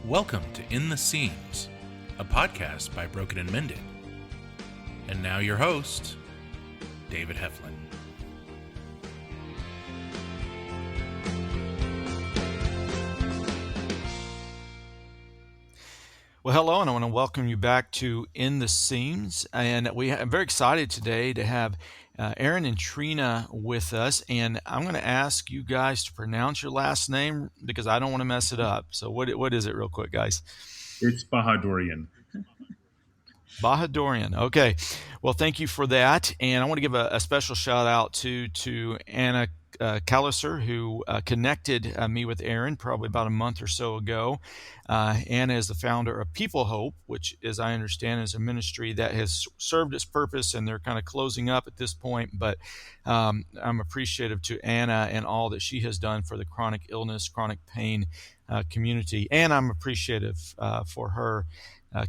Welcome to In the Seams, a podcast by Broken and Mended. And now your host, David Heflin. Well, hello, and I want to welcome you back to In the Seams. And I'm very excited today to have Aren and Trina with us. And I'm going to ask you guys to pronounce your last name because I don't want to mess it up. So what is it real quick, guys? It's Bahadourian. Bahadourian. Okay. Well, thank you for that. And I want to give a special shout out to Anna Calliser, who connected me with Aren probably about a month or so ago. Anna is the founder of People Hope, which, as I understand, is a ministry that has served its purpose, and they're kind of closing up at this point. But I'm appreciative to Anna and all that she has done for the chronic illness, chronic pain community. And I'm appreciative for her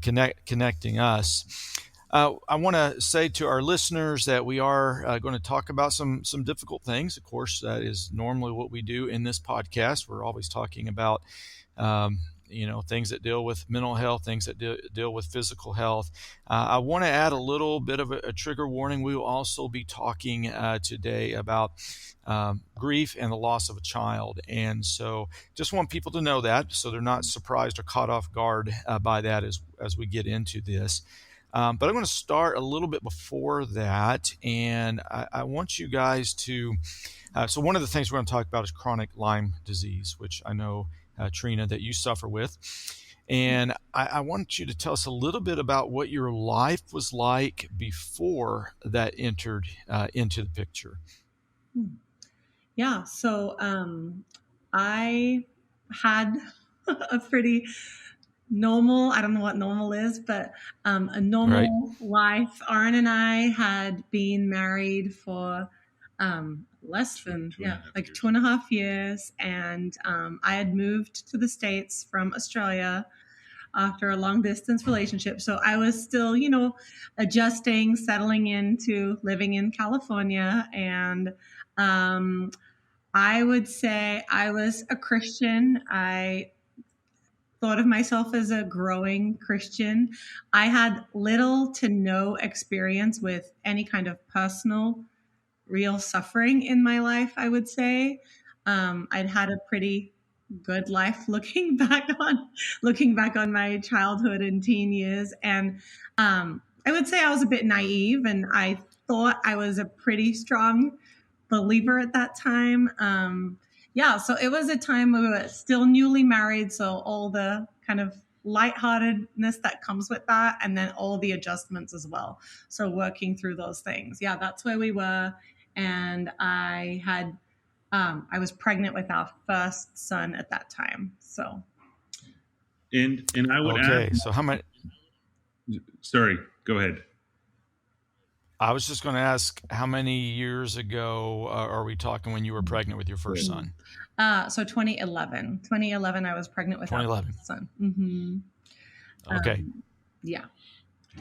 connecting us. I want to say to our listeners that we are going to talk about some difficult things. Of course, that is normally what we do in this podcast. We're always talking about things that deal with mental health, things that deal with physical health. I want to add a little bit of a trigger warning. We will also be talking today about grief and the loss of a child. And so just want people to know that so they're not surprised or caught off guard by that as we get into this. But I'm going to start a little bit before that, and I want you guys to so one of the things we're going to talk about is chronic Lyme disease, which I know, Trina, that you suffer with. And I want you to tell us a little bit about what your life was like before that entered into the picture. Yeah, so I had a pretty normal, I don't know what normal is, but a normal life. Aren and I had been married for less than, like 2.5 years. And I had moved to the States from Australia after a long distance relationship. So I was still, adjusting, settling into living in California. And I would say I was a Christian. I thought of myself as a growing Christian. I had little to no experience with any kind of personal, real suffering in my life, I would say. I'd had a pretty good life looking back on my childhood and teen years. And I would say I was a bit naive, and I thought I was a pretty strong believer at that time. So it was a time we were still newly married. So all the kind of lightheartedness that comes with that, and then all the adjustments as well. So working through those things. Yeah, that's where we were. And I was pregnant with our first son at that time. So. And I would add. So how many? Sorry, go ahead. I was just going to ask, how many years ago are we talking when you were pregnant with your first son? So 2011. 2011, I was pregnant with our first son. Mm-hmm. Okay. Yeah.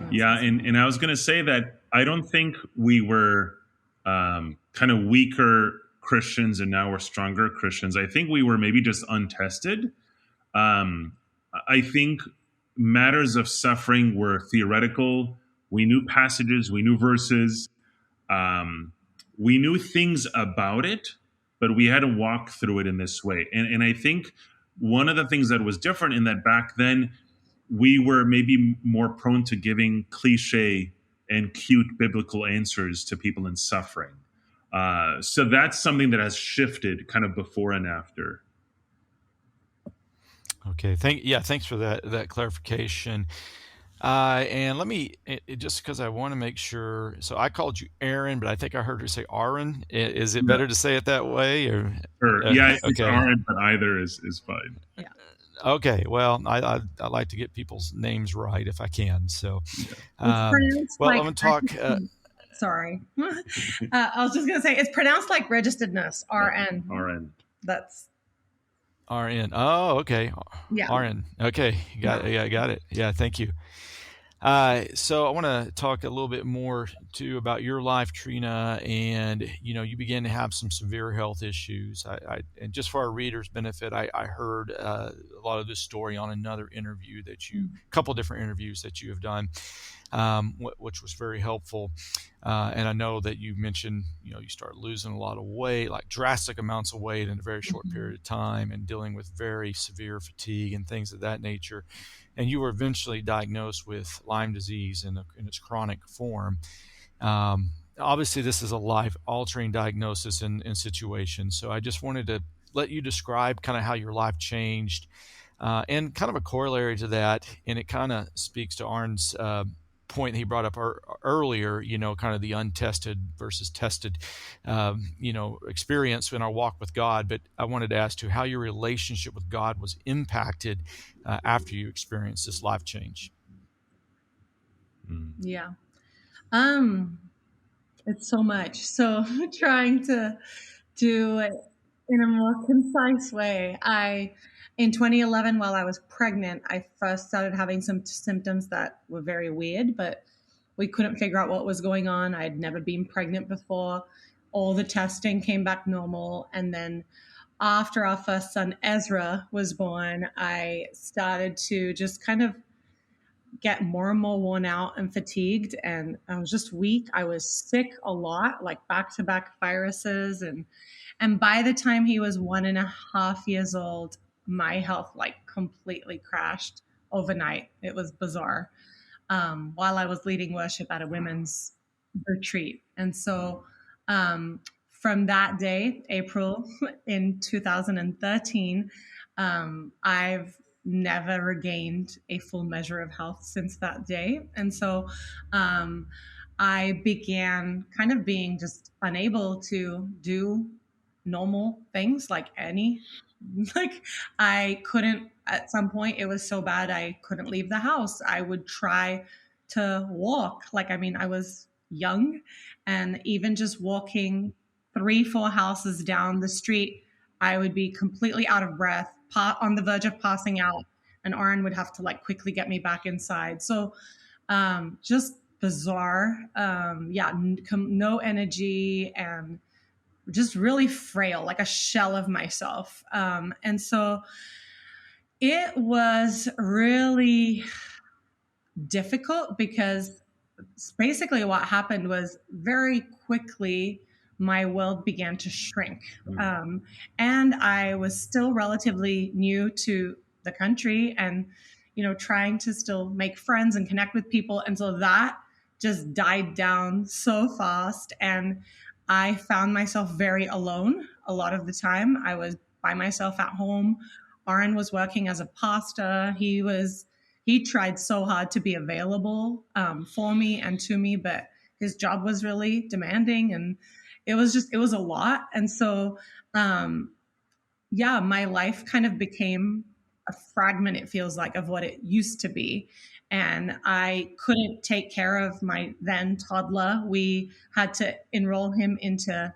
Yeah, and I was going to say that I don't think we were kind of weaker Christians and now we're stronger Christians. I think we were maybe just untested. I think matters of suffering were theoretical. We knew passages, we knew verses, we knew things about it, but we had to walk through it in this way. And I think one of the things that was different in that back then, we were maybe more prone to giving cliche and cute biblical answers to people in suffering. So that's something that has shifted kind of before and after. Okay, thanks for that clarification. And let me, just because I want to make sure, so I called you Aren, but I think I heard her say Aren. Is it better to say it that way? Or, sure. It's Aren, but either is fine. Yeah. Okay, well, I like to get people's names right if I can. So, I'm going to talk. Sorry. I was just going to say, it's pronounced like registeredness, RN. RN. That's RN. Oh, okay. Yeah. RN. Okay. Got it. Yeah, thank you. So I want to talk a little bit more too about your life, Trina, and you began to have some severe health issues. And just for our readers' benefit, I heard a lot of this story on another interview a couple different interviews that you have done, which was very helpful. And I know that you mentioned, you started losing a lot of weight, like drastic amounts of weight in a very short period of time, and dealing with very severe fatigue and things of that nature. And you were eventually diagnosed with Lyme disease in its chronic form. Obviously, this is a life-altering diagnosis and situation. So I just wanted to let you describe kind of how your life changed, and kind of a corollary to that, and it kind of speaks to Aren's point he brought up earlier, kind of the untested versus tested, experience in our walk with God. But I wanted to ask you how your relationship with God was impacted after you experienced this life change. Yeah. It's so much. So trying to do it in a more concise way. In 2011, while I was pregnant, I first started having some symptoms that were very weird, but we couldn't figure out what was going on. I'd never been pregnant before. All the testing came back normal. And then after our first son, Ezra, was born, I started to just kind of get more and more worn out and fatigued. And I was just weak. I was sick a lot, like back-to-back viruses. And by the time he was 1.5 years old, my health like completely crashed overnight. It was bizarre. While I was leading worship at a women's retreat. And so from that day, April in 2013, I've never regained a full measure of health since that day. And so I began kind of being just unable to do normal things like I couldn't, at some point it was so bad I couldn't leave the house. I would try to walk. I was young, and even just walking 3-4 houses down the street, I would be completely out of breath, on the verge of passing out, and Aren would have to quickly get me back inside. So just bizarre. No energy, and just really frail, like a shell of myself. And so it was really difficult, because basically what happened was very quickly my world began to shrink. And I was still relatively new to the country, and, trying to still make friends and connect with people. And so that just died down so fast. And I found myself very alone a lot of the time. I was by myself at home. Aren was working as a pastor. He tried so hard to be available for me and to me, but his job was really demanding, and it was a lot. And so, my life kind of became a fragment, it feels like, of what it used to be. And I couldn't take care of my then toddler. We had to enroll him into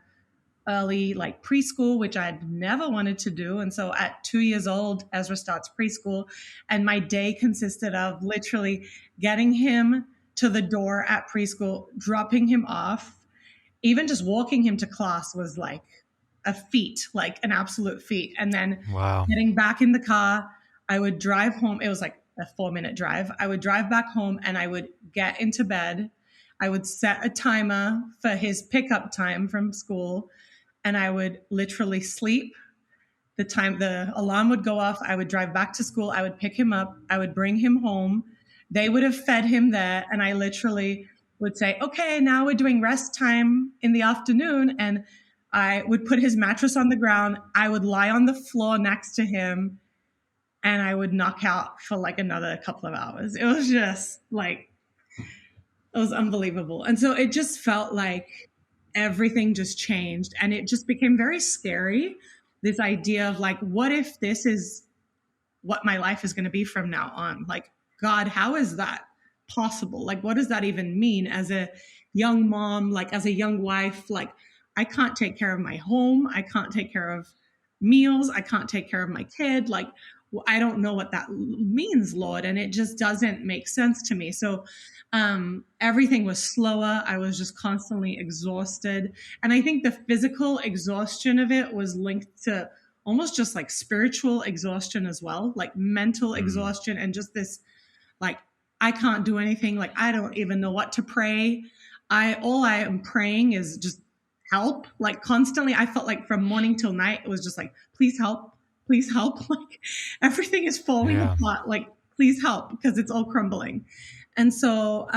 early preschool, which I'd never wanted to do. And so at 2 years old, Ezra starts preschool, and my day consisted of literally getting him to the door at preschool, dropping him off. Even just walking him to class was like a feat, like an absolute feat. And then getting back in the car, I would drive home. It was like a 4-minute drive. I would drive back home, and I would get into bed. I would set a timer for his pickup time from school, and I would literally sleep. The time the alarm would go off, I would drive back to school. I would pick him up. I would bring him home. They would have fed him there. And I literally would say, okay, now we're doing rest time in the afternoon. And I would put his mattress on the ground. I would lie on the floor next to him, and I would knock out for another couple of hours. It was just it was unbelievable. And so it just felt like everything just changed, and it just became very scary. This idea of what if this is what my life is going to be from now on? God, how is that possible? What does that even mean as a young mom, as a young wife? I can't take care of my home. I can't take care of meals. I can't take care of my kid. well, I don't know what that means, Lord. And it just doesn't make sense to me. So everything was slower. I was just constantly exhausted. And I think the physical exhaustion of it was linked to almost just like spiritual exhaustion as well, like mental exhaustion, and just this, like, I can't do anything. Like, I don't even know what to pray. All I am praying is just help. Like, constantly, I felt like from morning till night, it was just like, please help, please help. Like, everything is falling apart. Like, please help, because it's all crumbling. And so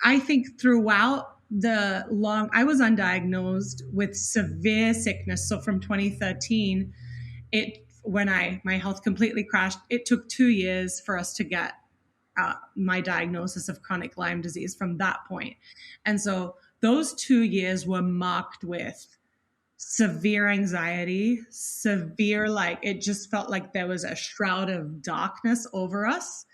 I think throughout I was undiagnosed with severe sickness. So from 2013, when my health completely crashed, it took 2 years for us to get my diagnosis of chronic Lyme disease from that point. And so those 2 years were marked with severe anxiety, severe, like, it just felt like there was a shroud of darkness over us,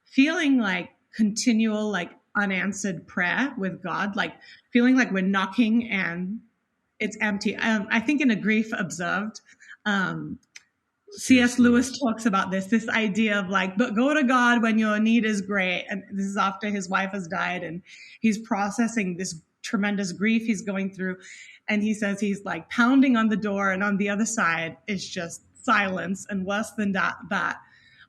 feeling like continual, like, unanswered prayer with God, like feeling like we're knocking and it's empty. I think in A Grief Observed, C.S. Lewis talks about this idea of like, but go to God when your need is great. And this is after his wife has died and he's processing this tremendous grief he's going through. And he says he's like pounding on the door, and on the other side is just silence. And worse than that,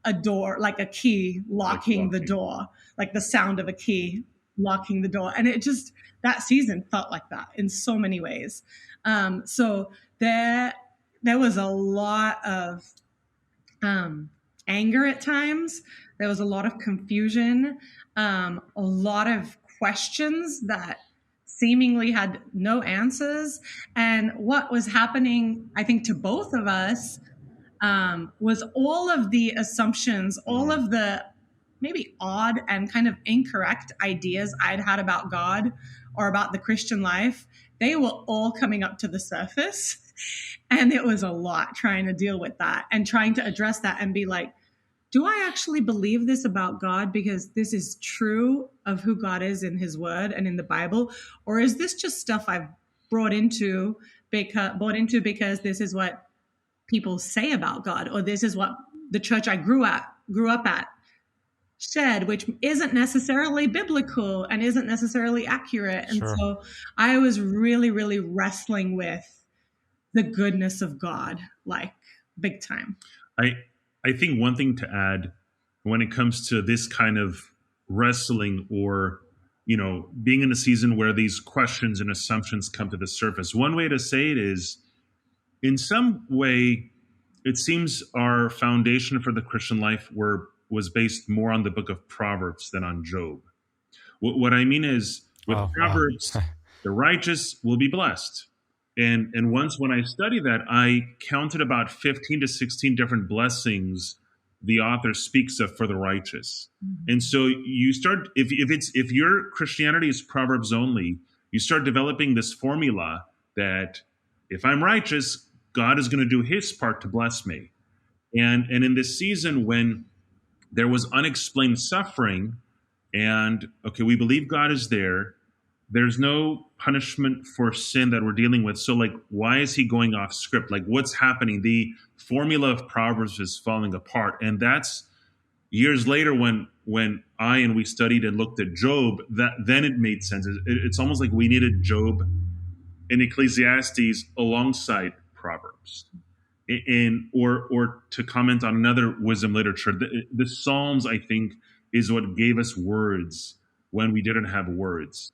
a door, like a key locking the door, like the sound of a key locking the door. And it just, that season felt like that in so many ways. So there was a lot of anger at times. There was a lot of confusion, a lot of questions that seemingly had no answers. And what was happening, I think, to both of us was all of the assumptions, all of the maybe odd and kind of incorrect ideas I'd had about God or about the Christian life. They were all coming up to the surface. And it was a lot trying to deal with that and trying to address that and be like, do I actually believe this about God because this is true of who God is in his word and in the Bible? Or is this just stuff I've brought into because this is what people say about God, or this is what the church I grew up at said, which isn't necessarily biblical and isn't necessarily accurate. And so I was really, really wrestling with the goodness of God, like, big time. I think one thing to add when it comes to this kind of wrestling, or, you know, being in a season where these questions and assumptions come to the surface, one way to say it is, in some way, it seems our foundation for the Christian life was based more on the book of Proverbs than on Job. What I mean is, with Proverbs, the righteous will be blessed. And once when I studied that, I counted about 15 to 16 different blessings the author speaks of for the righteous. Mm-hmm. And so you start, if your Christianity is Proverbs only, you start developing this formula that if I'm righteous, God is going to do his part to bless me. And in this season when there was unexplained suffering, and okay, we believe God is there, there's no punishment for sin that we're dealing with. So, like, why is he going off script? Like, what's happening? The formula of Proverbs is falling apart. And that's years later when we studied and looked at Job, then it made sense. It's almost like we needed Job and Ecclesiastes alongside Proverbs. Or to comment on another wisdom literature, the Psalms, I think, is what gave us words when we didn't have words,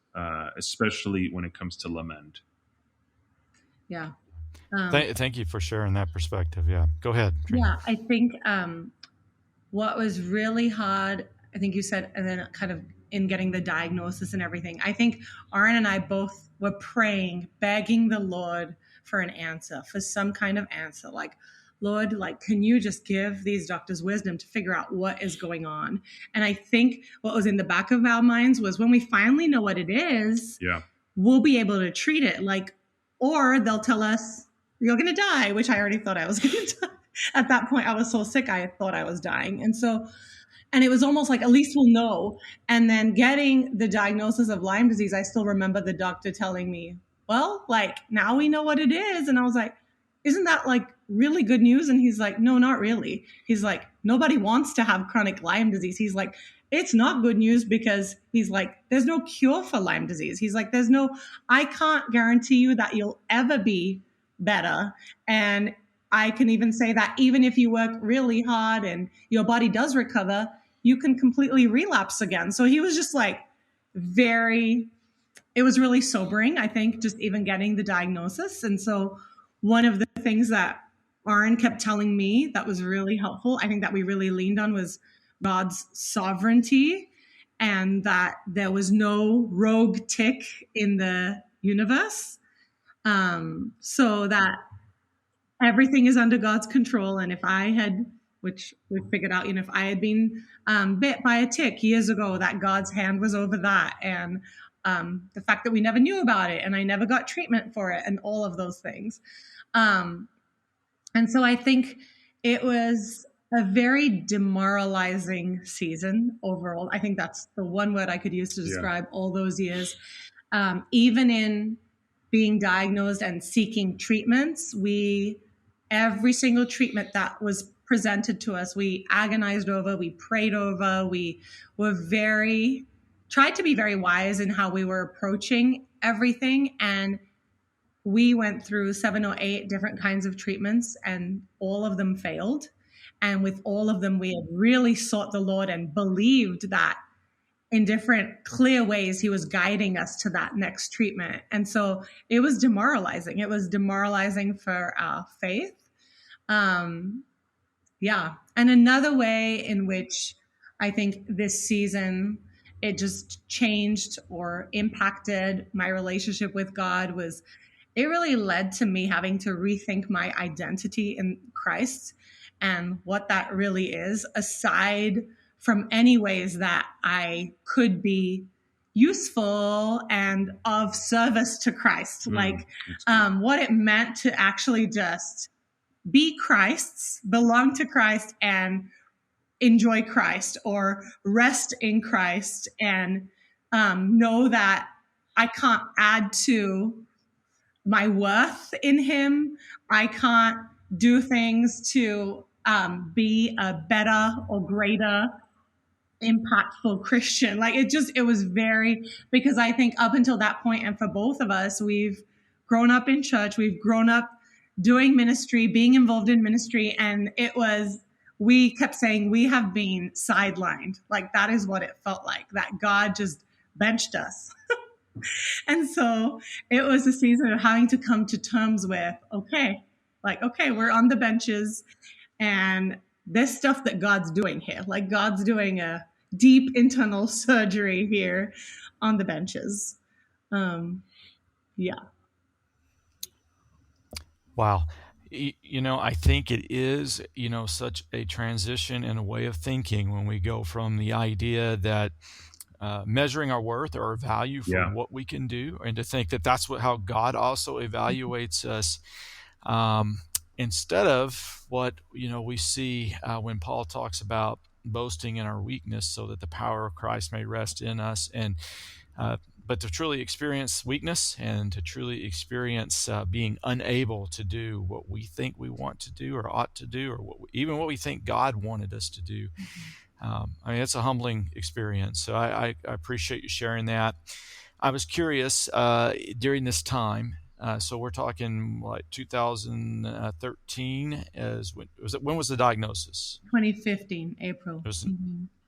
especially when it comes to lament. Yeah. Thank you for sharing that perspective. Yeah. Go ahead, Trina. Yeah, I think what was really hard, I think you said, and then kind of in getting the diagnosis and everything, I think Aren and I both were praying, begging the Lord for an answer, for some kind of answer. Like, Lord, like, can you just give these doctors wisdom to figure out what is going on? And I think what was in the back of our minds was, when we finally know what it is, we'll be able to treat it. Like, or they'll tell us, you're going to die, which I already thought I was going to die. At that point, I was so sick, I thought I was dying. And it was almost like, at least we'll know. And then getting the diagnosis of Lyme disease, I still remember the doctor telling me, well, like, now we know what it is. And I was like, isn't that like really good news? And he's like, no, not really. He's like, nobody wants to have chronic Lyme disease. He's like, it's not good news because he's like, there's no cure for Lyme disease. He's like, I can't guarantee you that you'll ever be better. And I can even say that even if you work really hard and your body does recover, you can completely relapse again. So he was just like it was really sobering, I think, just even getting the diagnosis. And so one of the things that Aren kept telling me that was really helpful, I think that we really leaned on, was God's sovereignty, and that there was no rogue tick in the universe. So that everything is under God's control. And if I had, which we figured out, if I had been bit by a tick years ago, that God's hand was over that. And the fact that we never knew about it and I never got treatment for it and all of those things. And so I think it was a very demoralizing season overall. I think that's the one word I could use to describe all those years. Even in being diagnosed and seeking treatments, every single treatment that was presented to us, we agonized over, we prayed over, we were tried to be very wise in how we were approaching everything. And we went through 7 or 8 different kinds of treatments, and all of them failed. And with all of them, we had really sought the Lord and believed that in different clear ways, he was guiding us to that next treatment. And so it was demoralizing. It was demoralizing for our faith. And another way in which I think this season, it just changed or impacted my relationship with God was it really led to me having to rethink my identity in Christ and what that really is, aside from any ways that I could be useful and of service to Christ. What it meant to actually just be Christ's, belong to Christ, and enjoy Christ, or rest in Christ, and know that I can't add to my worth in him. I can't do things to be a better or greater impactful Christian. It was because I think up until that point, and for both of us, we've grown up in church, we've grown up doing ministry, being involved in ministry, and we kept saying we have been sidelined. That is what it felt like, that God just benched us. And so it was a season of having to come to terms with, okay, we're on the benches, and this stuff that God's doing here, God's doing a deep internal surgery here on the benches. Wow. I think it is, such a transition in a way of thinking when we go from the idea that measuring our worth or our value for what we can do, and to think that that's how God also evaluates us, instead of what we see when Paul talks about boasting in our weakness, so that the power of Christ may rest in us. And but to truly experience weakness and to truly experience being unable to do what we think we want to do or ought to do, or even what we think God wanted us to do. It's a humbling experience. So I appreciate you sharing that. I was curious during this time. So we're talking 2013. When was the diagnosis? 2015, April. It was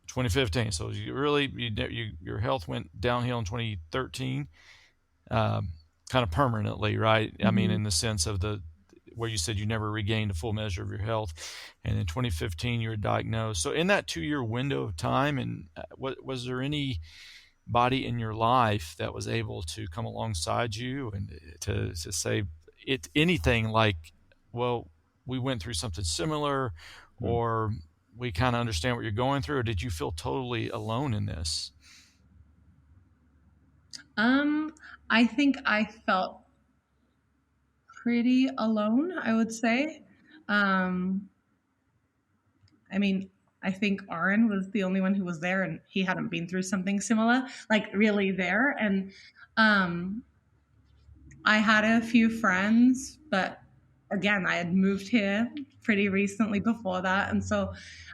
2015. So your health went downhill in 2013, kind of permanently, right? Mm-hmm. I mean, in the sense of where you said you never regained a full measure of your health, and in 2015 you were diagnosed. So in that 2-year window of time, and was there anybody in your life that was able to come alongside you and to say anything like, well, we went through something similar, or we kind of understand what you're going through, or did you feel totally alone in this? I think I felt pretty alone, I would say. I think Aren was the only one who was there, and he hadn't been through something similar, really there. And I had a few friends, but again, I had moved here pretty recently before that. And so,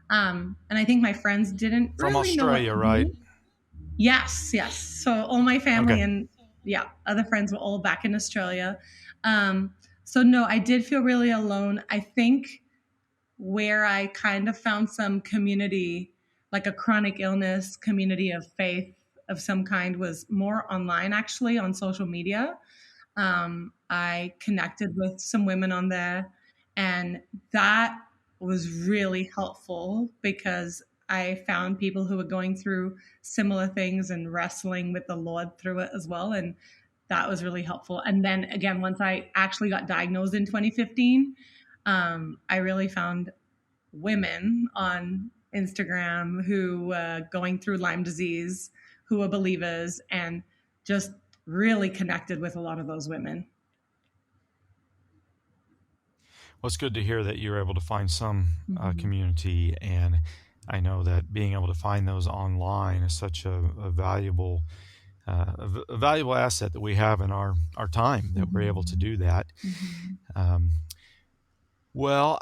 and I think my friends didn't From really know what Australia, to right? do. Yes, yes. So all my family Okay. and other friends were all back in Australia. So no, I did feel really alone. I think where I kind of found some community, like a chronic illness community of faith of some kind, was more online, actually, on social media. I connected with some women on there, and that was really helpful because I found people who were going through similar things and wrestling with the Lord through it as well. And that was really helpful. And then again, once I actually got diagnosed in 2015, I really found women on Instagram who going through Lyme disease, who were believers, and just really connected with a lot of those women. Well, it's good to hear that you're able to find some community, and I know that being able to find those online is such a valuable asset that we have in our time, that we're able to do that. Well,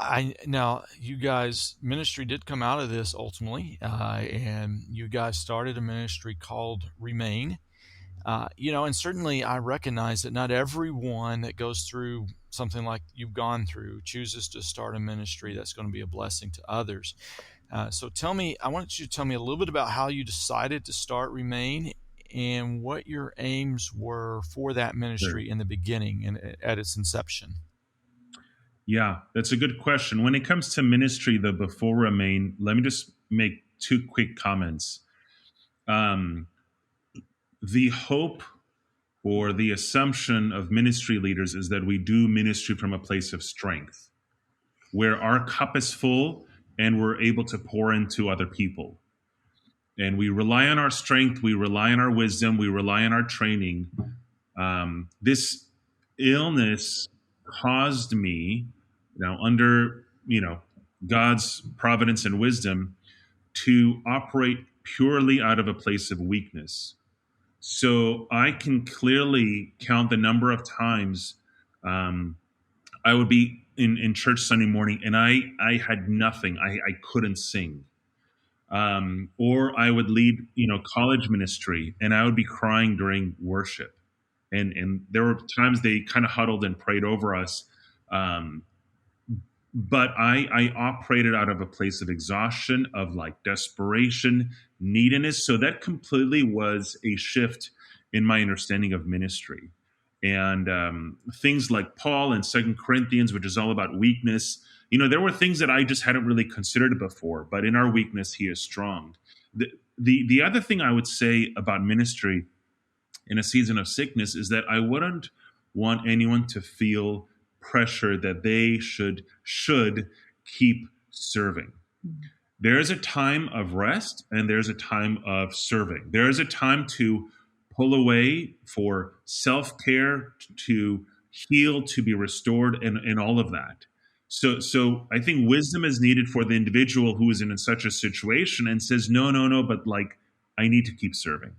now you guys, ministry did come out of this ultimately, and you guys started a ministry called Remain. And certainly I recognize that not everyone that goes through something like you've gone through chooses to start a ministry that's going to be a blessing to others. So I want you to tell me a little bit about how you decided to start Remain and what your aims were for that ministry in the beginning and at its inception. Yeah, that's a good question. When it comes to ministry, the before Remain, let me just make two quick comments. The hope or the assumption of ministry leaders is that we do ministry from a place of strength, where our cup is full and we're able to pour into other people. And we rely on our strength, we rely on our wisdom, we rely on our training. This illness caused me, under God's providence and wisdom, to operate purely out of a place of weakness. So I can clearly count the number of times I would be in church Sunday morning and I had nothing. I couldn't sing. Or I would lead, college ministry, and I would be crying during worship. And there were times they kind of huddled and prayed over us. But I operated out of a place of exhaustion, of like desperation, neediness. So that completely was a shift in my understanding of ministry. And things like Paul in 2 Corinthians, which is all about weakness, there were things that I just hadn't really considered before. But in our weakness, he is strong. The other thing I would say about ministry in a season of sickness is that I wouldn't want anyone to feel pressure that they should keep serving. There is a time of rest and there's a time of serving. There is a time to pull away for self-care, to heal, to be restored, and all of that. So I think wisdom is needed for the individual who is in such a situation and says, no, but like, I need to keep serving.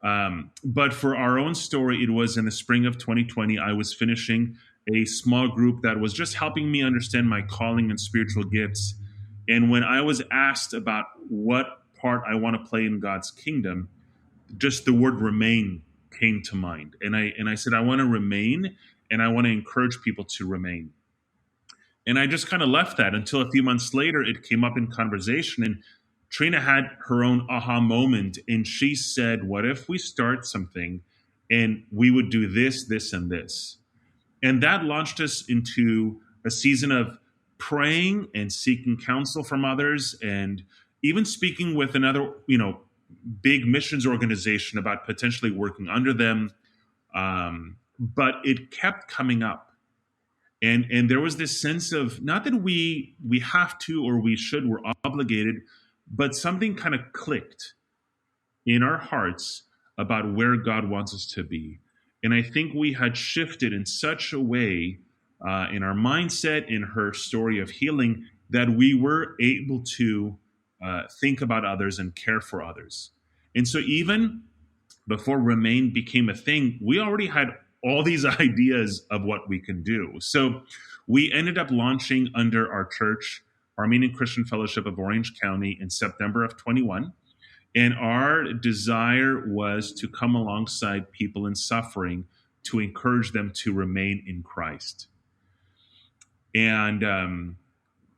But for our own story, it was in the spring of 2020. I was finishing a small group that was just helping me understand my calling and spiritual gifts. And when I was asked about what part I want to play in God's kingdom, just the word remain came to mind. And I said, I want to remain, and I want to encourage people to remain. And I just kind of left that until a few months later, it came up in conversation. And Trina had her own aha moment, and she said, what if we start something and we would do this, this, and this? And that launched us into a season of praying and seeking counsel from others, and even speaking with another, big missions organization about potentially working under them. But it kept coming up. And there was this sense of, not that we have to or we should, we're obligated, but something kind of clicked in our hearts about where God wants us to be. And I think we had shifted in such a way in our mindset, in her story of healing, that we were able to think about others and care for others. And so even before Remain became a thing, we already had all these ideas of what we can do. So we ended up launching under our church, Armenian Christian Fellowship of Orange County, in September of 21. And our desire was to come alongside people in suffering to encourage them to remain in Christ. And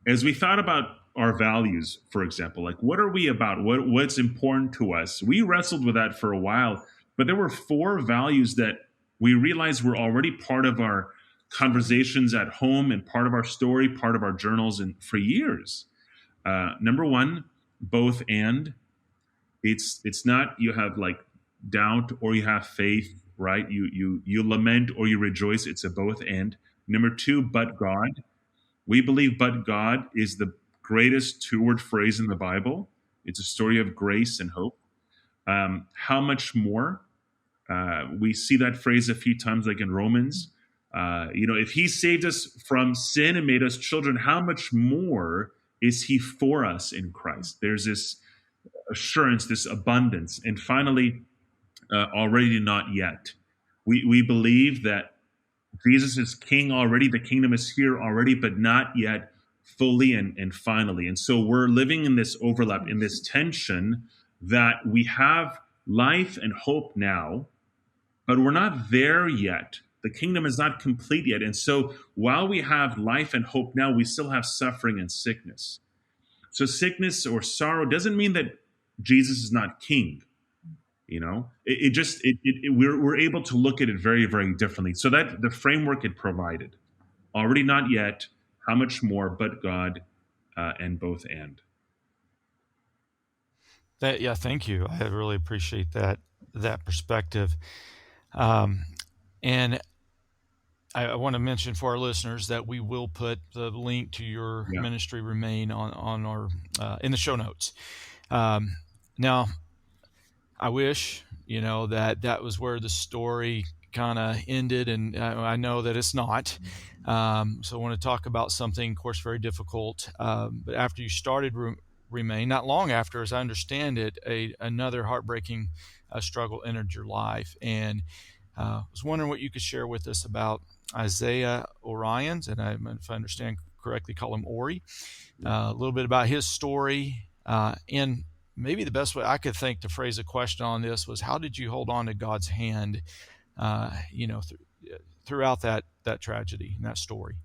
as we thought about our values, for example, like what are we about? What's important to us? We wrestled with that for a while, but there were 4 values that we realized were already part of our conversations at home and part of our story, part of our journals, and for years. Number 1, both and. It's not you have like doubt or you have faith, right? You lament or you rejoice. It's a both and. Number 2, but God. We believe but God is the greatest 2-word phrase in the Bible. It's a story of grace and hope. How much more? We see that phrase a few times, like in Romans. If he saved us from sin and made us children, how much more is he for us in Christ? There's this assurance, this abundance. And finally, already not yet. We believe that Jesus is king already. The kingdom is here already, but not yet fully and finally. And so we're living in this overlap, in this tension that we have life and hope now, but we're not there yet. The kingdom is not complete yet. And so while we have life and hope now, we still have suffering and sickness. So sickness or sorrow doesn't mean that Jesus is not king. We're able to look at it very, very differently. So that the framework it provided, already not yet, how much more, but God, and both and. Thank you. I really appreciate that perspective. And I want to mention for our listeners that we will put the link to your ministry Remain on our in the show notes. Now, I wish that was where the story kind of ended, and I know that it's not. So I want to talk about something, of course, very difficult. But after you started Remain, not long after, as I understand it, another heartbreaking struggle entered your life, and I was wondering what you could share with us about Isaiah Orions, and if I understand correctly, call him Ori. A little bit about his story, and maybe the best way I could think to phrase a question on this was, how did you hold on to God's hand, throughout that tragedy and that story?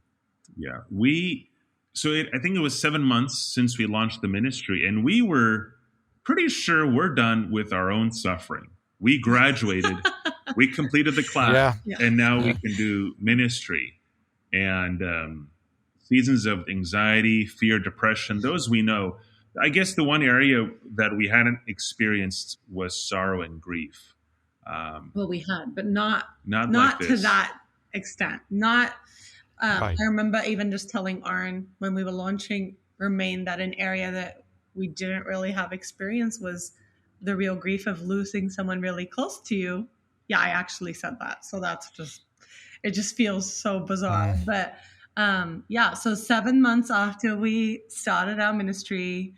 Yeah, I think it was 7 months since we launched the ministry, and we were pretty sure we're done with our own suffering. We graduated, we completed the class, and now we can do ministry. And seasons of anxiety, fear, depression, those we know. I guess the one area that we hadn't experienced was sorrow and grief. Well, we had, but not like to that extent. Not. Right. I remember even just telling Aren when we were launching Remain that an area that we didn't really have experience was the real grief of losing someone really close to you. Yeah, I actually said that. So it just feels so bizarre. But so 7 months after we started our ministry,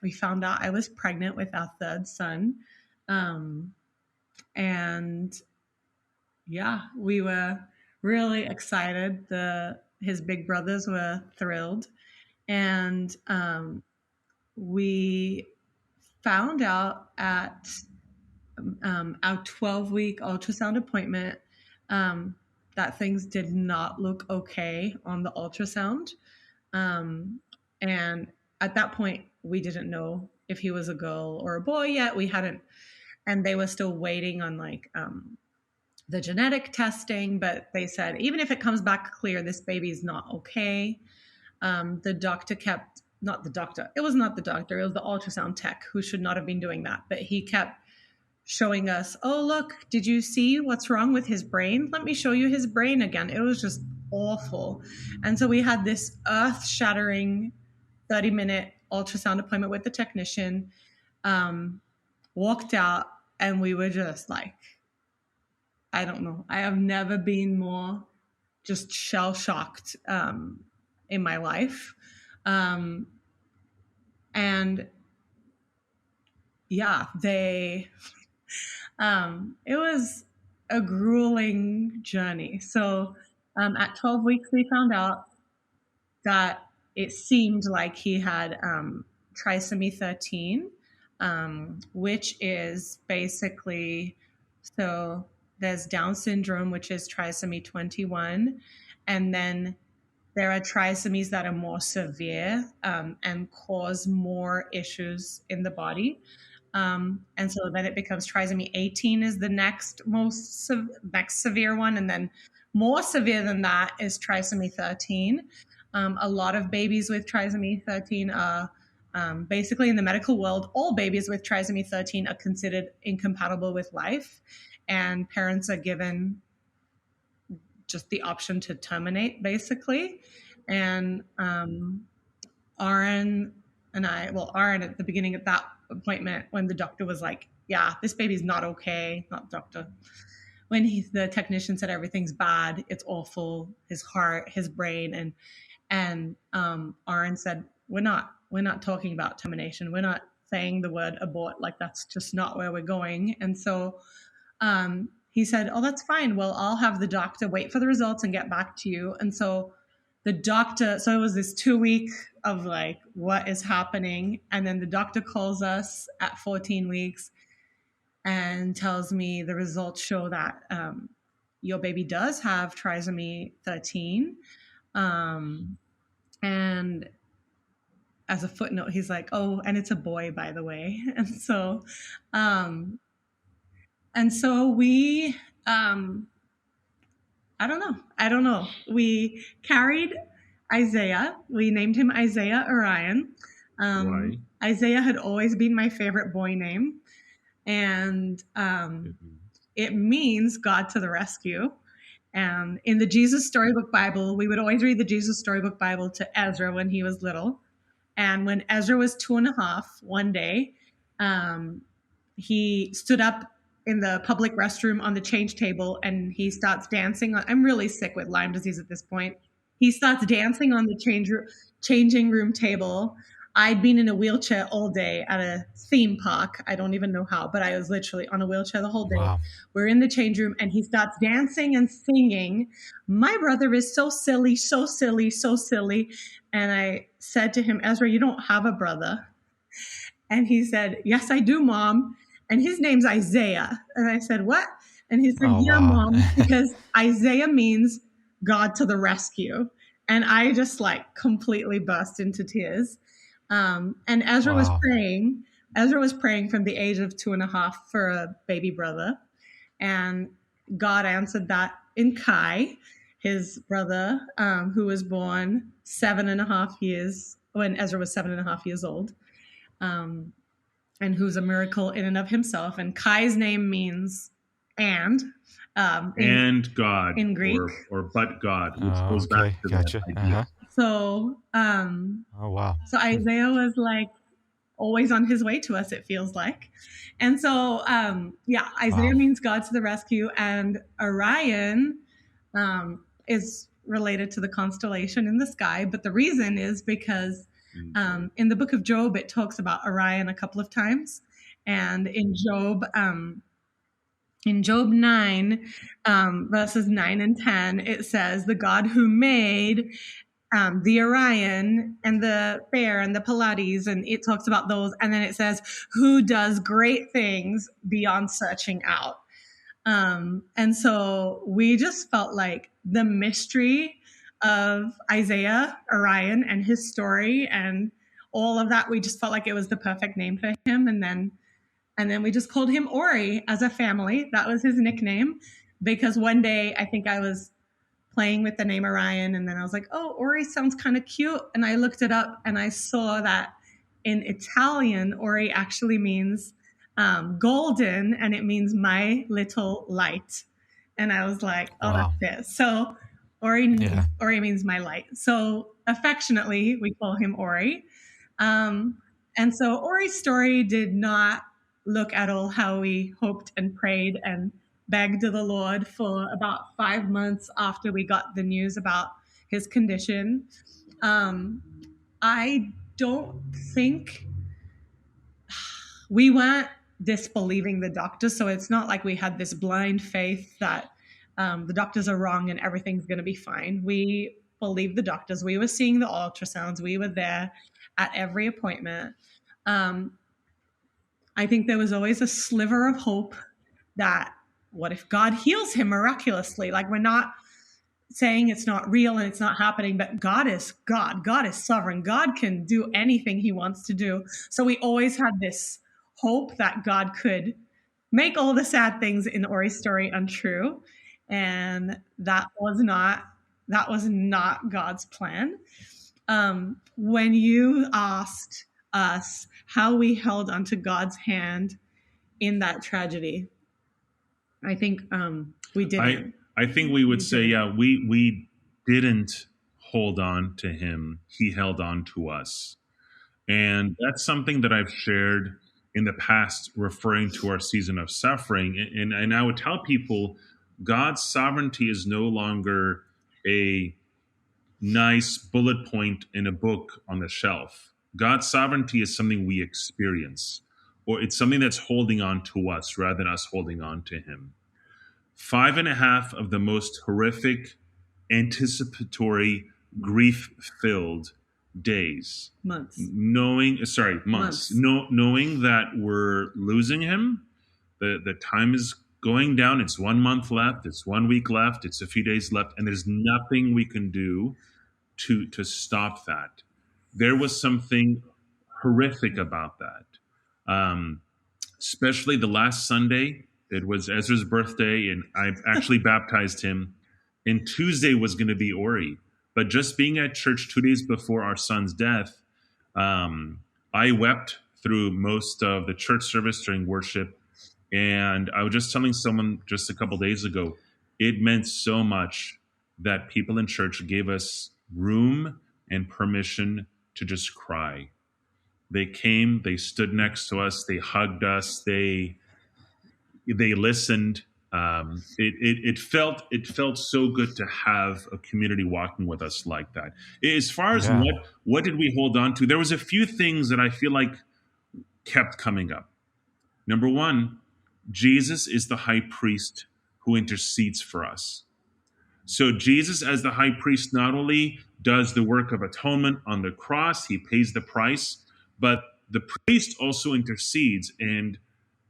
we found out I was pregnant with our 3rd son. We were really excited. His big brothers were thrilled. And we found out at our 12-week ultrasound appointment that things did not look okay on the ultrasound. And at that point, we didn't know if he was a girl or a boy yet. We hadn't, and they were still waiting on the genetic testing, but they said, even if it comes back clear, this baby is not okay. The doctor it was not the doctor, it was the ultrasound tech who should not have been doing that. But he kept showing us, oh, look, did you see what's wrong with his brain? Let me show you his brain again. It was just awful. And so we had this earth-shattering 30-minute ultrasound appointment with the technician, walked out, and we were just like, I don't know. I have never been more just shell-shocked in my life. It was a grueling journey. So at 12 weeks, we found out that it seemed like he had trisomy 13, which is basically, so there's Down syndrome, which is trisomy 21, and then there are trisomies that are more severe and cause more issues in the body. And so then it becomes trisomy 18 is the next next severe one. And then more severe than that is trisomy 13. A lot of babies with trisomy 13 are basically, in the medical world, all babies with trisomy 13 are considered incompatible with life. And parents are given just the option to terminate, basically. And Aren and I, well, Aren at the beginning of that appointment, when the doctor was like, yeah, this baby's not okay, not doctor, when the technician said everything's bad, it's awful, his heart, his brain, and Aren said, we're not talking about termination, we're not saying the word abort, like that's just not where we're going. And so he said, oh, that's fine, well, I'll have the doctor wait for the results and get back to you. And so the doctor, so it was this 2 week of like, what is happening? And then the doctor calls us at 14 weeks and tells me the results show that your baby does have trisomy 13. And as a footnote, he's like, oh, and it's a boy, by the way. And so we, I don't know. We carried Isaiah. We named him Isaiah Orion. Why? Isaiah had always been my favorite boy name. And it means God to the rescue. And in the Jesus Storybook Bible, we would always read the Jesus Storybook Bible to Ezra when he was little. And when Ezra was 2.5, one day, he stood up in the public restroom on the change table and he starts dancing. I'm really sick with Lyme disease at this point. He starts dancing on the changing room table. I'd been in a wheelchair all day at a theme park. I don't even know how, but I was literally on a wheelchair the whole day. Wow. We're in the change room and he starts dancing and singing, my brother is so silly, so silly, so silly. And I said to him, Ezra, you don't have a brother. And he said, yes, I do, Mom. And his name's Isaiah. And I said, what? And he said, yeah, wow. Mom, because Isaiah means God to the rescue. And I just like completely burst into tears. And Ezra was praying. Ezra was praying from the age of 2.5 for a baby brother. And God answered that in Kai, his brother, who was born 7.5 years, when Ezra was 7.5 years old. And who's a miracle in and of himself. And Kai's name means and God in Greek, or but God, which goes back to gotcha. that idea. So, oh wow. So Isaiah was like always on his way to us, it feels like. And so, Isaiah means God to the rescue, and Orion is related to the constellation in the sky. But the reason is because in the book of Job, it talks about Orion a couple of times. And in Job 9, verses 9 and 10, it says, the God who made the Orion and the Bear and the Pleiades, and it talks about those. And then it says, who does great things beyond searching out. And so we just felt like the mystery of Isaiah, Orion, and his story and all of that, we just felt like it was the perfect name for him. And then we just called him Ori as a family. That was his nickname, because one day I think I was playing with the name Orion, and then I was like, oh, Ori sounds kind of cute. And I looked it up and I saw that in Italian, Ori actually means golden, and it means my little light. And I was like, oh, Wow. that's it. So Ori means my light. So affectionately, we call him Ori. And so Ori's story did not look at all how we hoped and prayed and begged the Lord for about 5 months after we got the news about his condition. I don't think we weren't disbelieving the doctors. So it's not like we had this blind faith that the doctors are wrong and everything's going to be fine. We believed the doctors. We were seeing the ultrasounds. We were there at every appointment. I think there was always a sliver of hope that what if God heals him miraculously? Like, we're not saying it's not real and it's not happening, but God is God. God is sovereign. God can do anything he wants to do. So we always had this hope that God could make all the sad things in Ori's story untrue. And that was not God's plan. When you asked us how we held onto God's hand in that tragedy, I think we didn't. I think we would say, yeah, we didn't hold on to him. He held on to us. And that's something that I've shared in the past, referring to our season of suffering. And I would tell people, God's sovereignty is no longer a nice bullet point in a book on the shelf. God's sovereignty is something we experience, or it's something that's holding on to us rather than us holding on to him. 5.5 of the most horrific, anticipatory, grief-filled days. Months. Knowing that we're losing him. The time is going down. It's 1 month left. It's 1 week left. It's a few days left. And there's nothing we can do to stop that. There was something horrific about that. Especially the last Sunday. It was Ezra's birthday, and I actually baptized him. And Tuesday was going to be Ori. But just being at church 2 days before our son's death, I wept through most of the church service during worship. And I was just telling someone just a couple days ago, it meant so much that people in church gave us room and permission to just cry. They came, they stood next to us, they hugged us, they listened. It felt so good to have a community walking with us like that. As far as what did we hold on to, there was a few things that I feel like kept coming up. Number one, Jesus is the high priest who intercedes for us. So Jesus, as the high priest, not only does the work of atonement on the cross, he pays the price, but the priest also intercedes. And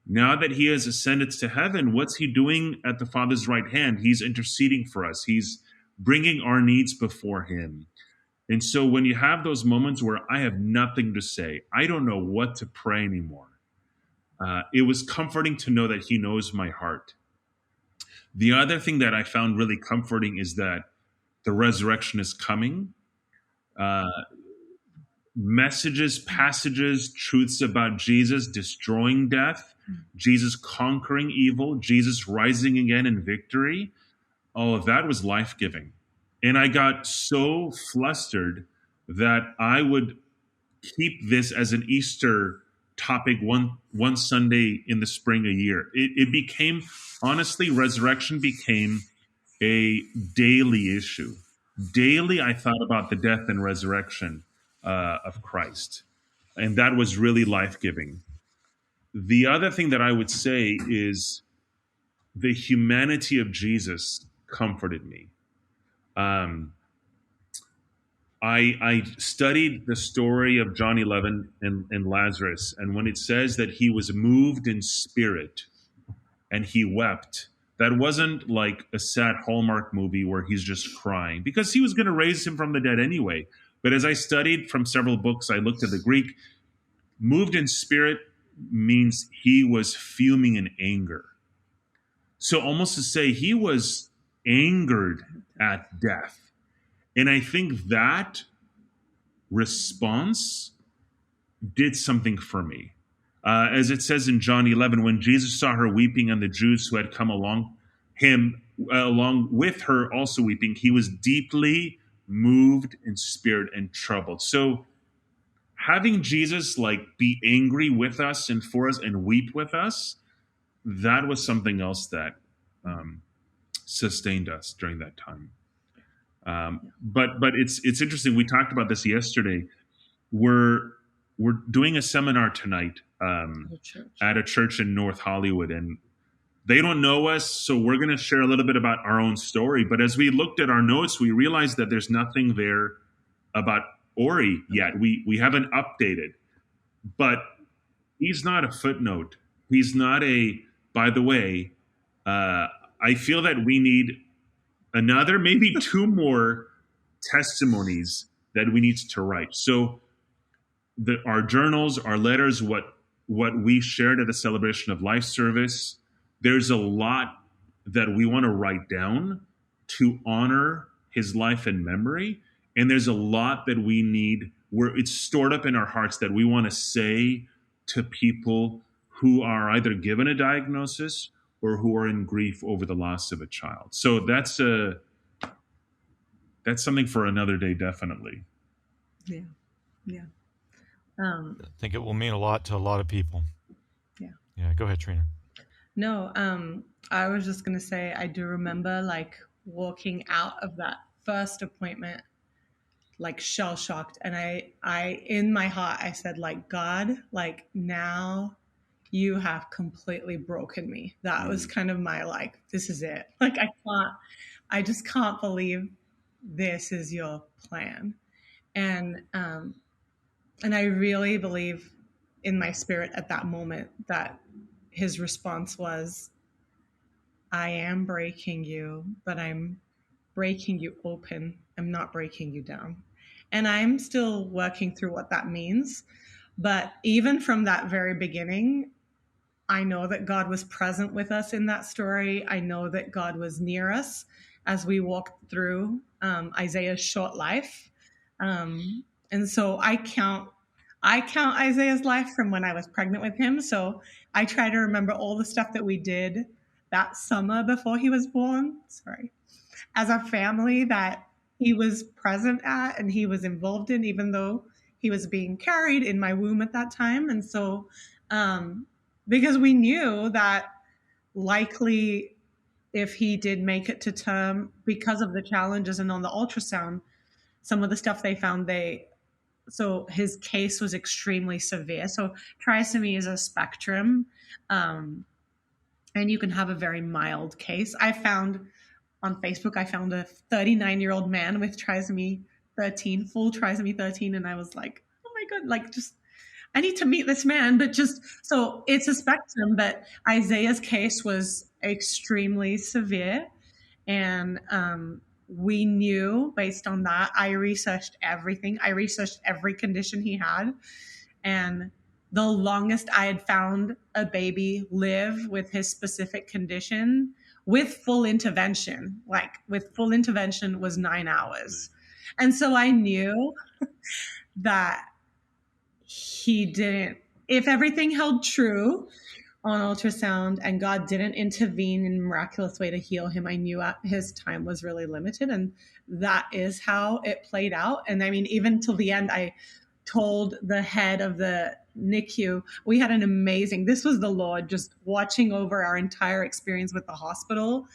now that he has ascended to heaven, what's he doing at the Father's right hand? He's interceding for us. He's bringing our needs before him. And so when you have those moments where I have nothing to say, I don't know what to pray anymore, it was comforting to know that he knows my heart. The other thing that I found really comforting is that the resurrection is coming. Messages, passages, truths about Jesus destroying death, Jesus conquering evil, Jesus rising again in victory. Oh, that was life-giving. And I got so flustered that I would keep this as an Easter topic one Sunday in the spring a year. It became, honestly, resurrection became a daily issue. Daily, I thought about the death and resurrection of Christ. And that was really life-giving. The other thing that I would say is the humanity of Jesus comforted me. I studied the story of John 11 and Lazarus, and when it says that he was moved in spirit and he wept, that wasn't like a sad Hallmark movie where he's just crying, because he was going to raise him from the dead anyway. But as I studied from several books, I looked at the Greek. Moved in spirit means he was fuming in anger. So almost to say he was angered at death. And I think that response did something for me. As it says in John 11, when Jesus saw her weeping and the Jews who had come along with her also weeping, he was deeply moved in spirit and troubled. So having Jesus be angry with us and for us and weep with us, that was something else that sustained us during that time. But it's interesting. We talked about this yesterday. we're doing a seminar tonight church. at a church in North Hollywood, and they don't know us, so we're going to share a little bit about our own story. But as we looked at our notes, we realized that there's nothing there about Ori yet. We haven't updated, but he's not a footnote. He's not a, by the way, I feel that we need another, maybe two more testimonies that we need to write. So our journals, our letters, what we shared at the Celebration of Life service, there's a lot that we want to write down to honor his life and memory. And there's a lot that we need where it's stored up in our hearts that we want to say to people who are either given a diagnosis or who are in grief over the loss of a child. So that's something for another day, definitely. Yeah. I think it will mean a lot to a lot of people. Yeah. Go ahead, Trina. No, I was just going to say, I do remember like walking out of that first appointment, like shell shocked. And I, in my heart, I said like, God, like now you have completely broken me. That was kind of my, like, this is it. Like, I just can't believe this is your plan. And I really believe in my spirit at that moment that his response was, I am breaking you, but I'm breaking you open. I'm not breaking you down. And I'm still working through what that means. But even from that very beginning, I know that God was present with us in that story. I know that God was near us as we walked through Isaiah's short life. And so I count Isaiah's life from when I was pregnant with him. So I try to remember all the stuff that we did that summer before he was born. As a family that he was present at and he was involved in, even though he was being carried in my womb at that time. And so, because we knew that likely if he did make it to term, because of the challenges and on the ultrasound, some of the stuff they found, so his case was extremely severe. So trisomy is a spectrum, and you can have a very mild case. I found on Facebook, I found a 39-year-old man with trisomy 13, full trisomy 13, and I was like, oh my God, like just, I need to meet this man. But just, so it's a spectrum, but Isaiah's case was extremely severe. And we knew based on that, I researched everything. I researched every condition he had. And the longest I had found a baby live with his specific condition with full intervention, was 9 hours. And so I knew that he didn't, if everything held true on ultrasound and God didn't intervene in a miraculous way to heal him, I knew his time was really limited. And that is how it played out. And I mean, even till the end, I told the head of the NICU, we had an amazing, this was the Lord just watching over our entire experience with the hospital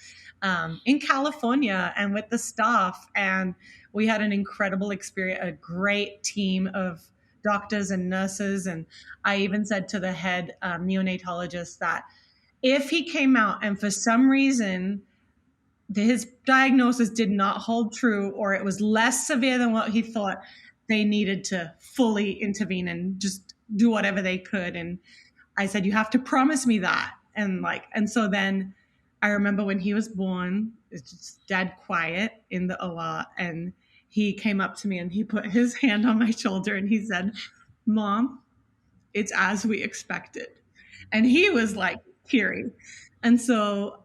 in California and with the staff. And we had an incredible experience, a great team of doctors and nurses. And I even said to the head neonatologist that if he came out and for some reason his diagnosis did not hold true, or it was less severe than what he thought, they needed to fully intervene and just do whatever they could. And I said, you have to promise me that. And so then I remember when he was born, it's just dead quiet in the OR, and he came up to me and he put his hand on my shoulder and he said, Mom, it's as we expected. And he was like teary. And so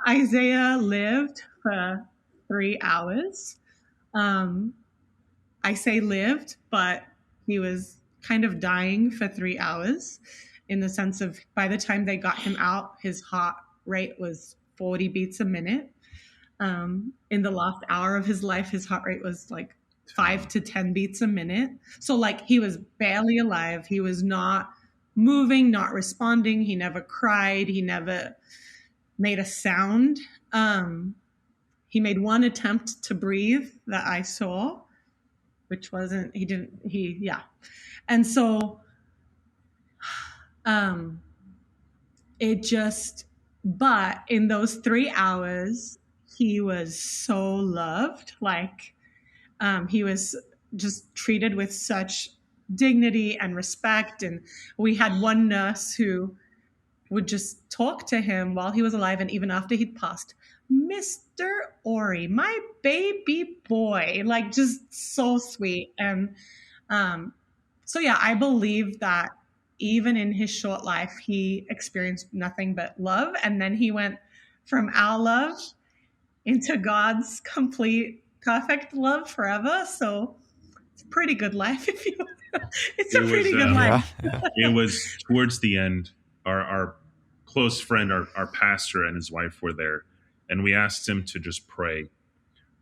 Isaiah lived for 3 hours. I say lived, but he was kind of dying for 3 hours in the sense of by the time they got him out, his heart rate was 40 beats a minute. In the last hour of his life, his heart rate was like 5 to 10 beats a minute. So like he was barely alive. He was not moving, not responding. He never cried. He never made a sound. He made one attempt to breathe that I saw. which wasn't, yeah. And so, but in those 3 hours, he was so loved. Like, he was just treated with such dignity and respect. And we had one nurse who would just talk to him while he was alive and even after he'd passed. Mr. Ori, my baby boy, like just so sweet. And so, yeah, I believe that even in his short life, he experienced nothing but love. And then he went from our love into God's complete, perfect love forever. So it's a pretty good life. It's a pretty good life. It was towards the end. Our close friend, our pastor and his wife were there, and we asked him to just pray.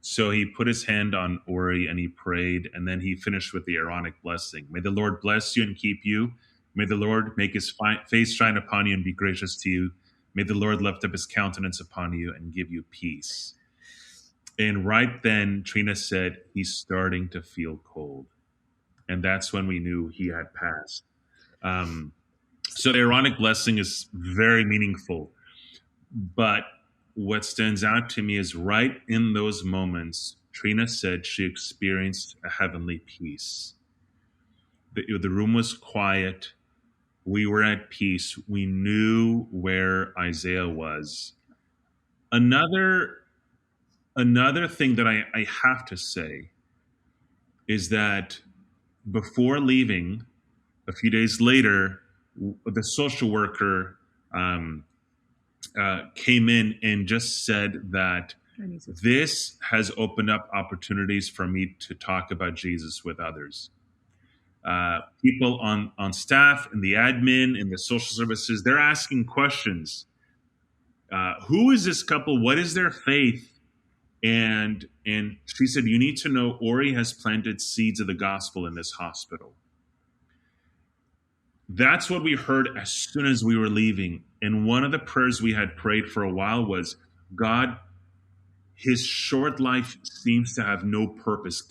So he put his hand on Ori and he prayed, and then he finished with the Aaronic blessing. May the Lord bless you and keep you. May the Lord make his face shine upon you and be gracious to you. May the Lord lift up his countenance upon you and give you peace. And right then, Trina said, he's starting to feel cold. And that's when we knew he had passed. So the Aaronic blessing is very meaningful. But what stands out to me is right in those moments, Trina said she experienced a heavenly peace. The room was quiet. We were at peace. We knew where Isaiah was. Another thing that I have to say is that before leaving, a few days later, the social worker came in and just said that this has opened up opportunities for me to talk about Jesus with others. People on staff, in the admin, in the social services, they're asking questions. Who is this couple? What is their faith? And she said, you need to know Ori has planted seeds of the gospel in this hospital. That's what we heard as soon as we were leaving. And one of the prayers we had prayed for a while was, God, his short life seems to have no purpose.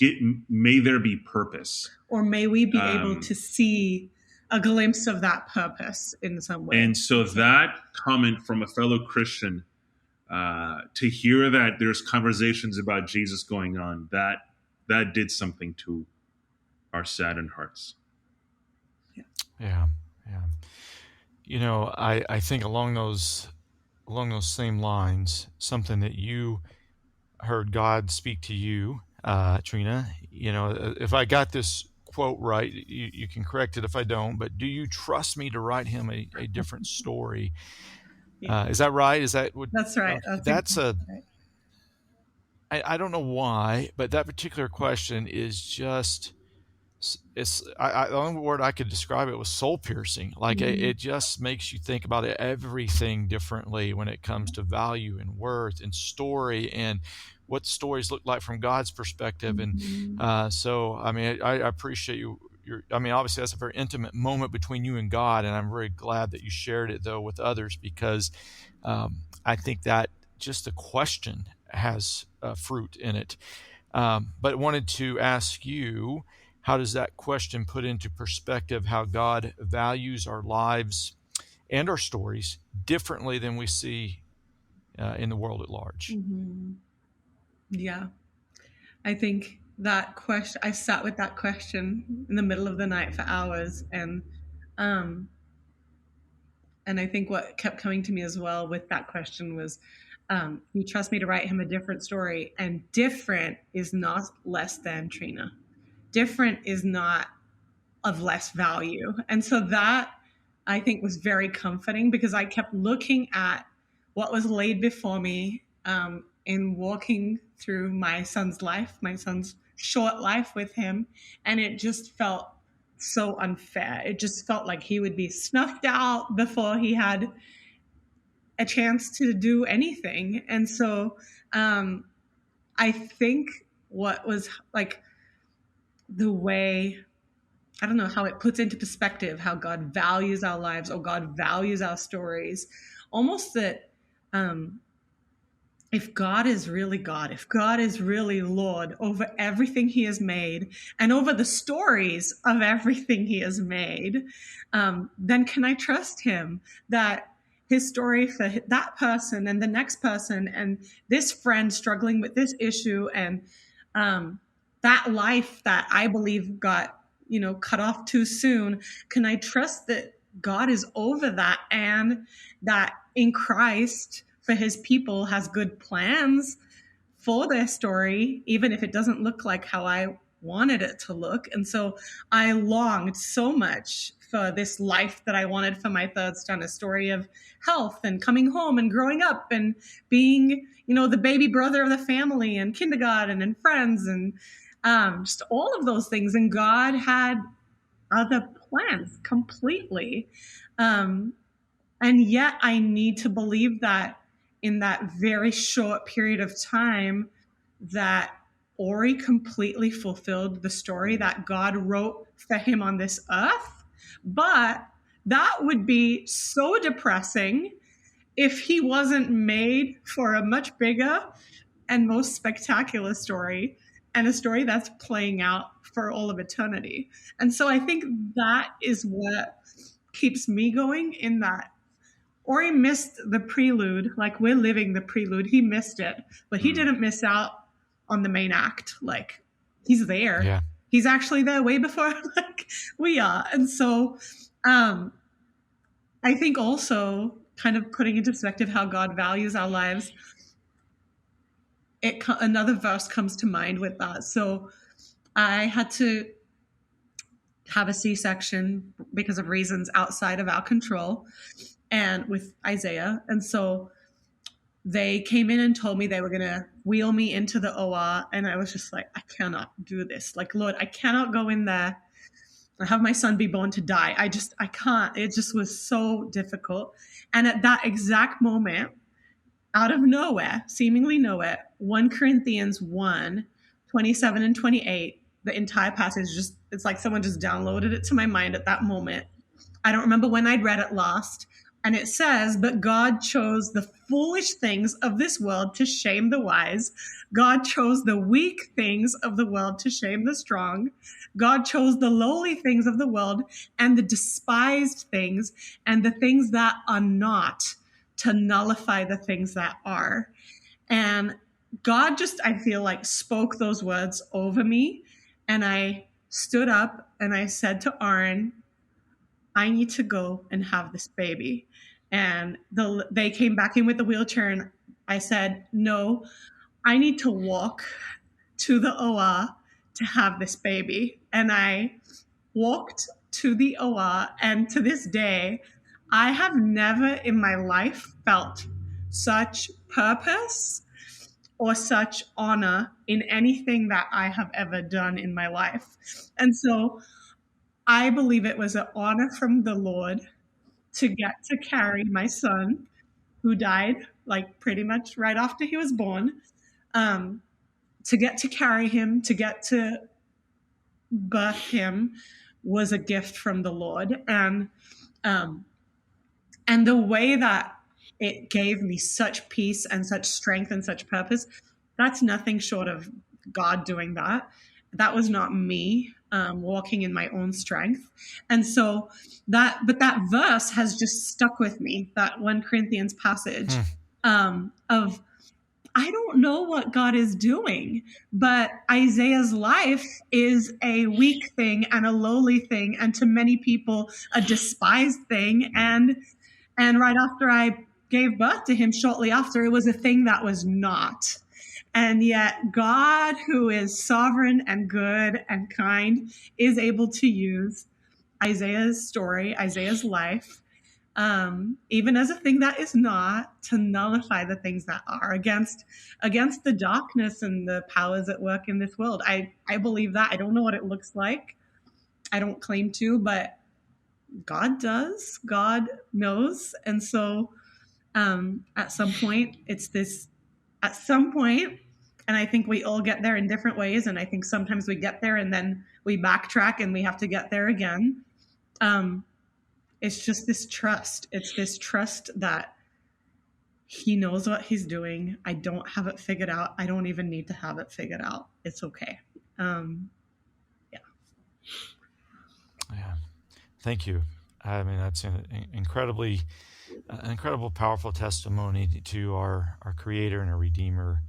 May there be purpose. Or may we be able to see a glimpse of that purpose in some way. And so that comment from a fellow Christian, to hear that there's conversations about Jesus going on, that did something to our saddened hearts. Yeah. You know, I think along those same lines, something that you heard God speak to you, Trina. You know, if I got this quote right, you can correct it if I don't. But do you trust me to write him a different story? Yeah. Is that right? Is that what? That's right. I don't know why, but that particular question is just. The only word I could describe it was soul piercing. Like it just makes you think about everything differently when it comes to value and worth and story and what stories look like from God's perspective. And so, I mean, I appreciate you. I mean, obviously that's a very intimate moment between you and God, and I'm very glad that you shared it though with others, because I think that just the question has fruit in it. But wanted to ask you, how does that question put into perspective how God values our lives and our stories differently than we see in the world at large? Mm-hmm. Yeah. I think that question, I sat with that question in the middle of the night for hours. And I think what kept coming to me as well with that question was, you trust me to write him a different story. And different is not less than, Trina. Different is not of less value. And so that, I think, was very comforting, because I kept looking at what was laid before me in walking through my son's life, my son's short life with him. And it just felt so unfair. It just felt like he would be snuffed out before he had a chance to do anything. And so I think what was like, the way, I don't know, how it puts into perspective how God values our lives, or God values our stories, almost that if God is really God, if God is really Lord over everything he has made and over the stories of everything he has made, then can I trust him that his story for that person and the next person and this friend struggling with this issue and that life that I believe got, cut off too soon, can I trust that God is over that and that in Christ for his people has good plans for their story, even if it doesn't look like how I wanted it to look. And so I longed so much for this life that I wanted for my third son, a story of health and coming home and growing up and being, the baby brother of the family and kindergarten and friends and just all of those things. And God had other plans completely. And yet I need to believe that in that very short period of time that Ori completely fulfilled the story that God wrote for him on this earth. But that would be so depressing if he wasn't made for a much bigger and most spectacular story, and a story that's playing out for all of eternity. And so I think that is what keeps me going, in that Ori missed the prelude, like we're living the prelude. He missed it, but he didn't miss out on the main act. Like, he's there. Yeah. He's actually there way before like we are. And so I think also kind of putting into perspective how God values our lives, another verse comes to mind with that. So I had to have a C-section because of reasons outside of our control, and with Isaiah. And so they came in and told me they were going to wheel me into the OR. And I was just like, I cannot do this. Like, Lord, I cannot go in there and have my son be born to die. I can't. It just was so difficult. And at that exact moment, out of nowhere, seemingly nowhere, 1 Corinthians 1, 27 and 28, the entire passage, it's like someone just downloaded it to my mind at that moment. I don't remember when I'd read it last. And it says, but God chose the foolish things of this world to shame the wise. God chose the weak things of the world to shame the strong. God chose the lowly things of the world and the despised things and the things that are not, to nullify the things that are. And God just, I feel like, spoke those words over me. And I stood up and I said to Aren, I need to go and have this baby. And they came back in with the wheelchair, and I said, no, I need to walk to the OR to have this baby. And I walked to the OR, and to this day, I have never in my life felt such purpose or such honor in anything that I have ever done in my life. And so I believe it was an honor from the Lord to get to carry my son, who died like pretty much right after he was born, to get to carry him, to get to birth him, was a gift from the Lord. And the way that it gave me such peace and such strength and such purpose, that's nothing short of God doing that. That was not me walking in my own strength. And so that verse has just stuck with me, that 1 Corinthians passage of, I don't know what God is doing, but Isaiah's life is a weak thing and a lowly thing, and to many people a despised thing. And right after I gave birth to him, shortly after, it was a thing that was not. And yet God, who is sovereign and good and kind, is able to use Isaiah's story, Isaiah's life, even as a thing that is not, to nullify the things that are, against the darkness and the powers at work in this world. I believe that. I don't know what it looks like. I don't claim to, but God does. God knows. And so at some point, and I think we all get there in different ways. And I think sometimes we get there and then we backtrack and we have to get there again. It's just this trust. It's this trust that He knows what he's doing. I don't have it figured out. I don't even need to have it figured out. It's okay. Yeah. Yeah. Thank you. I mean, that's an incredibly, incredible, powerful testimony to our Creator and our Redeemer,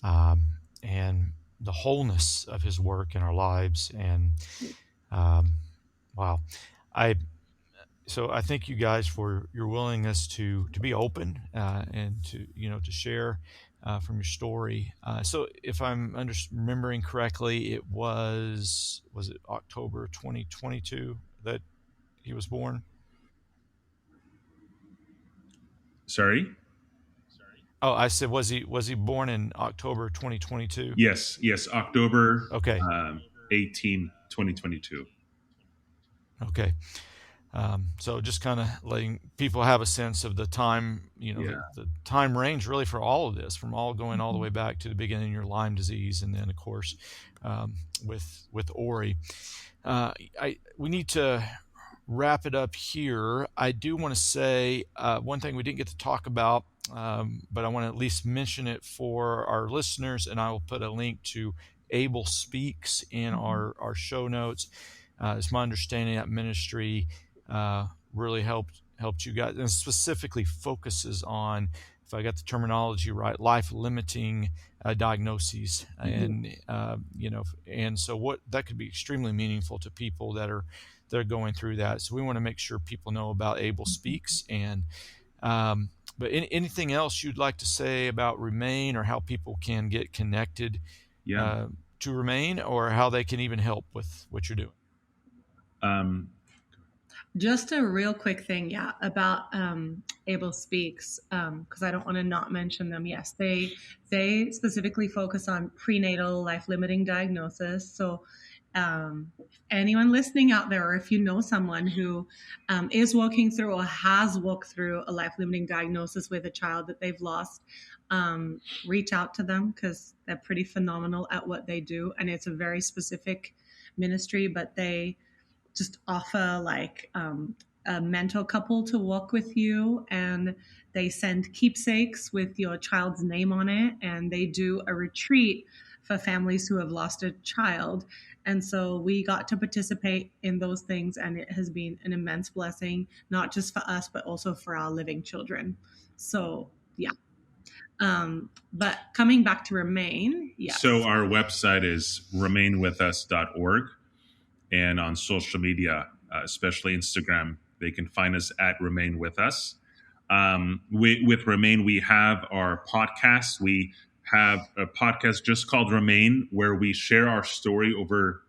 and the wholeness of His work in our lives. And wow, so I thank you guys for your willingness to be open, and to share from your story. So if I'm remembering correctly, it was it October 2022 that he was born? Sorry? Oh, I said, was he born in October 2022? Yes, October Okay. 18, 2022. Okay. So just kind of letting people have a sense of the time, the time range really for all of this, from all going all the way back to the beginning of your Lyme disease, and then of course with Ori. We need to wrap it up here. I do want to say one thing we didn't get to talk about, but I want to at least mention it for our listeners, and I will put a link to Able Speaks in our show notes. It's my understanding that ministry really helped you guys, and specifically focuses on, if I got the terminology right, life-limiting diagnoses, and and so what that could be extremely meaningful to people that are going through that. So we want to make sure people know about Able Speaks. And but anything else you'd like to say about Remain, or how people can get connected to Remain, or how they can even help with what you're doing? Just a real quick thing, about Able Speaks, because I don't want to not mention them. Yes, they specifically focus on prenatal life-limiting diagnosis. So anyone listening out there, or if you know someone who is walking through or has walked through a life-limiting diagnosis with a child that they've lost, reach out to them, because they're pretty phenomenal at what they do. And it's a very specific ministry, but they just offer like a mentor couple to walk with you, and they send keepsakes with your child's name on it, and they do a retreat for families who have lost a child. And so we got to participate in those things, and it has been an immense blessing, not just for us, but also for our living children. So yeah. But coming back to Remain, yes. So our website is remainwithus.org. And on social media, especially Instagram, they can find us at Remain With Us. With Remain, we have our podcast. We have a podcast just called Remain, where we share our story over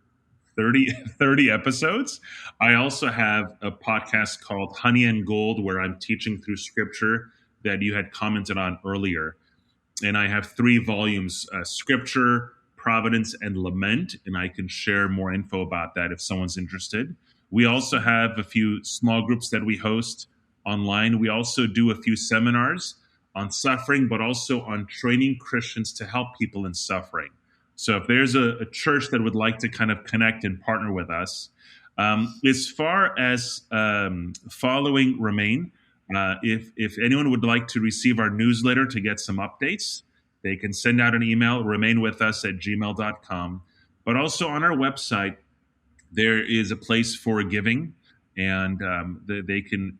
30 episodes. I also have a podcast called Honey and Gold, where I'm teaching through scripture that you had commented on earlier. And I have 3 volumes, Scripture, Providence, and Lament, and I can share more info about that if someone's interested. We also have a few small groups that we host online. We also do a few seminars on suffering, but also on training Christians to help people in suffering. So if there's a church that would like to kind of connect and partner with us, as far as following Remain, if anyone would like to receive our newsletter to get some updates, they can send out an email, remainwithus@gmail.com. But also on our website, there is a place for giving, and they can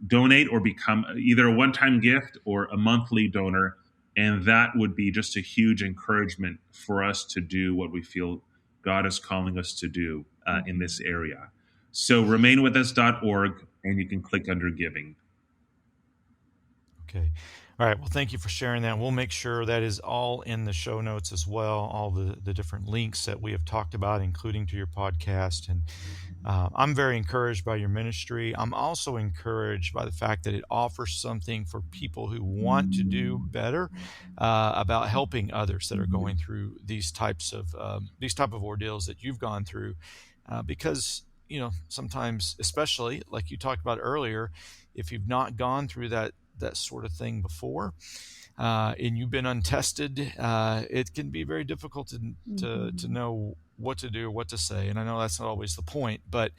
donate or become either a one-time gift or a monthly donor. And that would be just a huge encouragement for us to do what we feel God is calling us to do in this area. So remainwithus.org, and you can click under giving. Okay. All right. Well, thank you for sharing that. We'll make sure that is all in the show notes as well, all the different links that we have talked about, including to your podcast. And I'm very encouraged by your ministry. I'm also encouraged by the fact that it offers something for people who want to do better about helping others that are going through these type of ordeals that you've gone through, because sometimes, especially like you talked about earlier, if you've not gone through that sort of thing before, and you've been untested, it can be very difficult to know what to do or what to say. And I know that's not always the point, but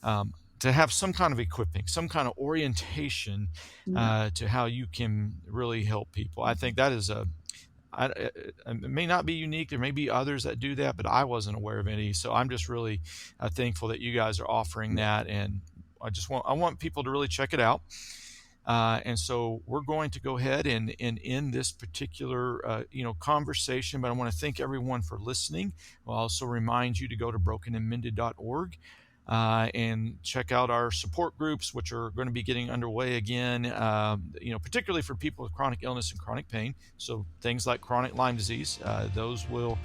to to have some kind of equipping, some kind of orientation to how you can really help people. I think that is it may not be unique. There may be others that do that, but I wasn't aware of any. So I'm just really thankful that you guys are offering that, and I want people to really check it out. And so we're going to go ahead and end this particular conversation. But I want to thank everyone for listening. I'll also remind you to go to brokenandmended.org. And check out our support groups, which are going to be getting underway again, particularly for people with chronic illness and chronic pain. So things like chronic Lyme disease, those will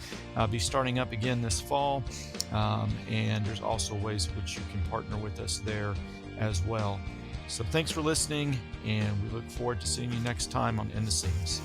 be starting up again this fall. And there's also ways in which you can partner with us there as well. So thanks for listening, and we look forward to seeing you next time on In the Seams.